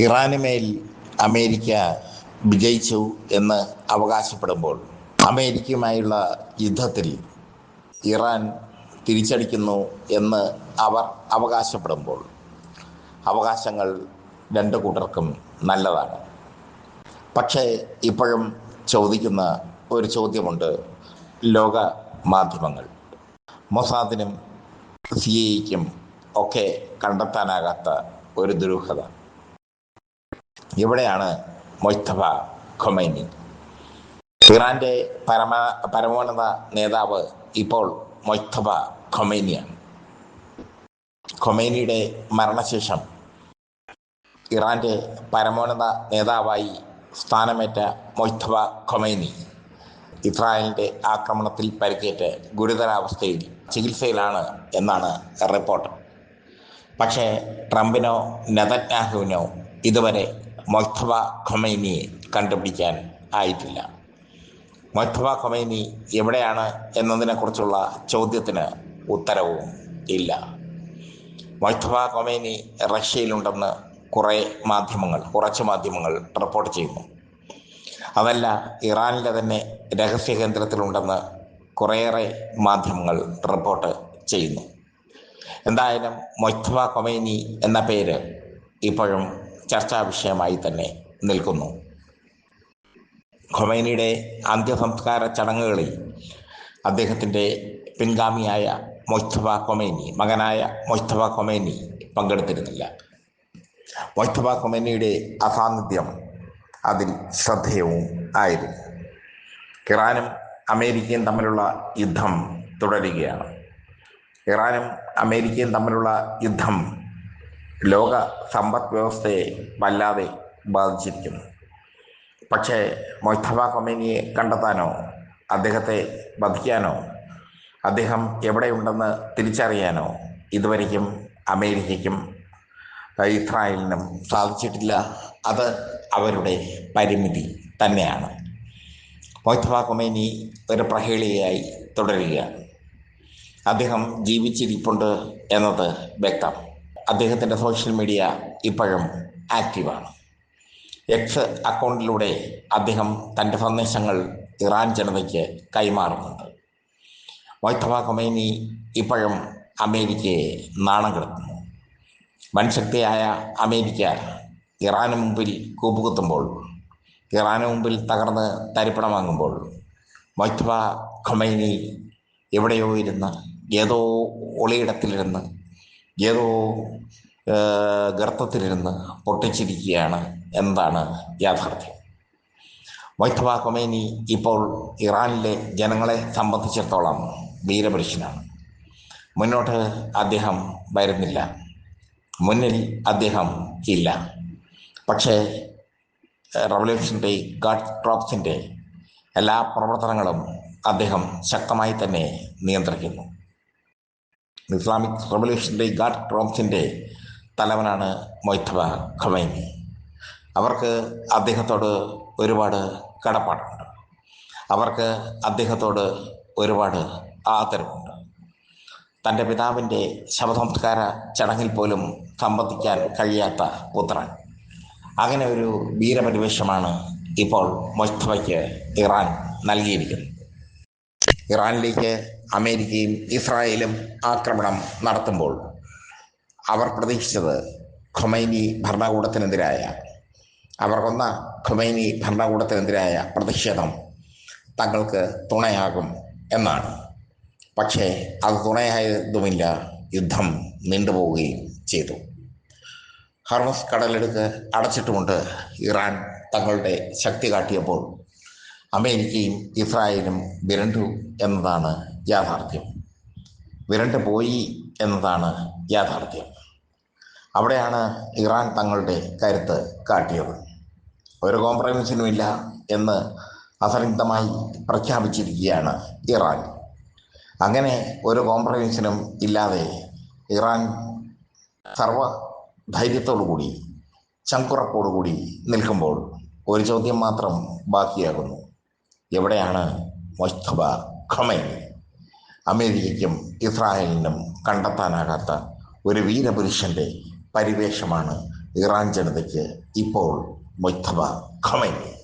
ഇറാനുമേൽ America വിജയിച്ചു എന്ന് അവകാശപ്പെടുമ്പോൾ അമേരിക്കയുമായുള്ള യുദ്ധത്തിൽ ഇറാൻ തിരിച്ചടിക്കുന്നു എന്ന് അവർ അവകാശപ്പെടുമ്പോൾ അവകാശങ്ങൾ രണ്ടു കൂട്ടർക്കും നല്ലതാണ്. പക്ഷേ ഇപ്പോഴും ചോദിക്കുന്ന ഒരു ചോദ്യമുണ്ട്. ലോക മാധ്യമങ്ങൾ മൊസാദിനും CIA-ക്കും ഒക്കെ കണ്ടെത്താനാകാത്ത ഒരു ദുരൂഹത. എവിടെയാണ് മൊജ്തബ ഖൊമൈനി? ഇറാന്റെ പരമോന്നത നേതാവ് ഇപ്പോൾ മൊജ്തബ ഖൊമൈനിയാണ്. ഖൊമൈനിയുടെ മരണശേഷം ഇറാന്റെ പരമോന്നത നേതാവായി സ്ഥാനമേറ്റ മൊജ്തബ ഖൊമൈനി ഇസ്രായേലിന്റെ ആക്രമണത്തിൽ പരിക്കേറ്റ് ഗുരുതരാവസ്ഥയിൽ ചികിത്സയിലാണ് എന്നാണ് റിപ്പോർട്ട്. പക്ഷേ ട്രംപിനോ നെതന്യാഹുവിനോ ഇതുവരെ മൊജ്തബ ഖൊമൈനിയെ കണ്ടുപിടിക്കാൻ ആയിട്ടില്ല. മൊജ്തബ ഖൊമൈനി എവിടെയാണ് എന്നതിനെക്കുറിച്ചുള്ള ചോദ്യത്തിന് ഉത്തരവും ഇല്ല. മൊജ്തബ ഖൊമൈനി റഷ്യയിലുണ്ടെന്ന് കുറച്ച് മാധ്യമങ്ങൾ റിപ്പോർട്ട് ചെയ്യുന്നു. അതല്ല, ഇറാനിലെ തന്നെ രഹസ്യ കേന്ദ്രത്തിലുണ്ടെന്ന് കുറേയേറെ മാധ്യമങ്ങൾ റിപ്പോർട്ട് ചെയ്യുന്നു. എന്തായാലും മൊജ്തബ ഖൊമൈനി എന്ന പേര് ഇപ്പോഴും ചർച്ചാ വിഷയമായി തന്നെ നിൽക്കുന്നു. ഖൊമൈനിയുടെ അന്ത്യസംസ്കാര ചടങ്ങുകളിൽ അദ്ദേഹത്തിൻ്റെ പിൻഗാമിയായ മകനായ മൊജ്തബ ഖൊമൈനി പങ്കെടുത്തിരുന്നില്ല. മൊജ്തബ ഖൊമൈനിയുടെ അസാന്നിധ്യം അതിൽ ശ്രദ്ധേയവും ആയിരുന്നു. ഇറാനും അമേരിക്കയും തമ്മിലുള്ള യുദ്ധം തുടരുകയാണ്. ഇറാനും അമേരിക്കയും തമ്മിലുള്ള യുദ്ധം ലോക സമ്പദ് വ്യവസ്ഥയെ വല്ലാതെ ബാധിച്ചിരിക്കുന്നു. പക്ഷേ മൊജ്തബ ഖൊമൈനിയെ കണ്ടെത്താനോ അദ്ദേഹത്തെ വധിക്കാനോ അദ്ദേഹം എവിടെയുണ്ടെന്ന് തിരിച്ചറിയാനോ ഇതുവരെയ്ക്കും അമേരിക്കയ്ക്കും ഇസ്രായേലിനും സാധിച്ചിട്ടില്ല. അത് അവരുടെ പരിമിതി തന്നെയാണ്. മൊജ്തബ ഖൊമൈനി ഒരു പ്രഹേളികയായി തുടരുകയാണ്. അദ്ദേഹം ജീവിച്ചിരിപ്പുണ്ട് എന്നത് വ്യക്തം. അദ്ദേഹത്തിൻ്റെ സോഷ്യൽ മീഡിയ ഇപ്പോഴും ആക്റ്റീവാണ്. എക്സ് അക്കൗണ്ടിലൂടെ അദ്ദേഹം തൻ്റെ സന്ദേശങ്ങൾ ഇറാൻ ജനതയ്ക്ക് കൈമാറുന്നുണ്ട്. മൊജ്തബ ഖൊമൈനി ഇപ്പോഴും അമേരിക്കയെ നാണം കെടുത്തുന്നു. വൻശക്തിയായ അമേരിക്ക ഇറാന് മുമ്പിൽ കൂപ്പുകുത്തുമ്പോൾ, ഇറാന് മുമ്പിൽ തകർന്ന് തരിപ്പണമാകുമ്പോൾ മൊജ്തബ ഖൊമൈനി എവിടെയോ ഇരുന്ന് ഏതോ ഒളിയിടത്തിലിരുന്ന് ഏതോ ഗർത്തത്തിലിരുന്ന് പൊട്ടിച്ചിരിക്കുകയാണ് എന്നതാണ് യാഥാർത്ഥ്യം. മൊജ്തബ ഖൊമൈനി ഇപ്പോൾ ഇറാനിലെ ജനങ്ങളെ സംബന്ധിച്ചിടത്തോളം വീരപുരുഷനാണ്. മുന്നോട്ട് അദ്ദേഹം വരുന്നില്ല, മുന്നിൽ അദ്ദേഹം ഇല്ല. പക്ഷേ റവല്യൂഷണറി ഗാർഡ് കോർപ്സിൻ്റെ എല്ലാ പ്രവർത്തനങ്ങളും അദ്ദേഹം ശക്തമായി തന്നെ നിയന്ത്രിക്കുന്നു. ഇസ്ലാമിക് റവല്യൂഷണറി ഗാർഡ് കോർപ്സിൻ്റെ തലവനാണ് മൊജ്തബ ഖൊമൈനി. അവർക്ക് അദ്ദേഹത്തോട് ഒരുപാട് കടപ്പാടുണ്ട്. അവർക്ക് അദ്ദേഹത്തോട് ഒരുപാട് ആദരവുണ്ട്. തൻ്റെ പിതാവിൻ്റെ ശവസംസ്കാര ചടങ്ങിൽ പോലും സംബന്ധിക്കാൻ കഴിയാത്ത പുത്രൻ. അങ്ങനെ ഒരു വീരപരിവേഷമാണ് ഇപ്പോൾ മൊജ്തബയ്ക്ക് ഇറാൻ നൽകിയിരിക്കുന്നത്. ഇറാനിലേക്ക് അമേരിക്കയും ഇസ്രായേലും ആക്രമണം നടത്തുമ്പോൾ അവർ പ്രതീക്ഷിച്ചത് അവർ കൊന്ന ഖൊമൈനി ഭരണകൂടത്തിനെതിരായ പ്രതിഷേധം തങ്ങൾക്ക് തുണയാകും എന്നാണ്. പക്ഷേ അത് തുണയായതുമില്ല. യുദ്ധം നീണ്ടുപോവുകയും ചെയ്തു. ഹോർമുസ് കടലിടുക്ക് അടച്ചിട്ടുകൊണ്ട് ഇറാൻ തങ്ങളുടെ ശക്തി കാട്ടിയപ്പോൾ അമേരിക്കയും ഇസ്രായേലും വിരണ്ടു എന്നതാണ് യാഥാർത്ഥ്യം. വിരണ്ടു പോയി എന്നതാണ് യാഥാർത്ഥ്യം. അവിടെയാണ് ഇറാൻ തങ്ങളുടെ കരുത്ത് കാട്ടിയത്. ഒരു കോംപ്രമൈസിനുമില്ല എന്ന് അസന്നിഗ്ധമായി പ്രഖ്യാപിച്ചിരിക്കുകയാണ് ഇറാൻ. അങ്ങനെ ഒരു കോംപ്രമൈസിനും ഇല്ലാതെ ഇറാൻ സർവധൈര്യത്തോടുകൂടി ചങ്കുറപ്പോടുകൂടി നിൽക്കുമ്പോൾ ഒരു ചോദ്യം മാത്രം ബാക്കിയാകുന്നു. എവിടെയാണ് മൊജ്തബ ഖൊമൈനി? അമേരിക്കയ്ക്കും ഇസ്രായേലിനും കണ്ടെത്താനാകാത്ത ഒരു വീരപുരുഷൻ്റെ പരിവേഷമാണ് ഇറാൻ ജനതയ്ക്ക് ഇപ്പോൾ മൊയ്തബ ഖൊമൈനി.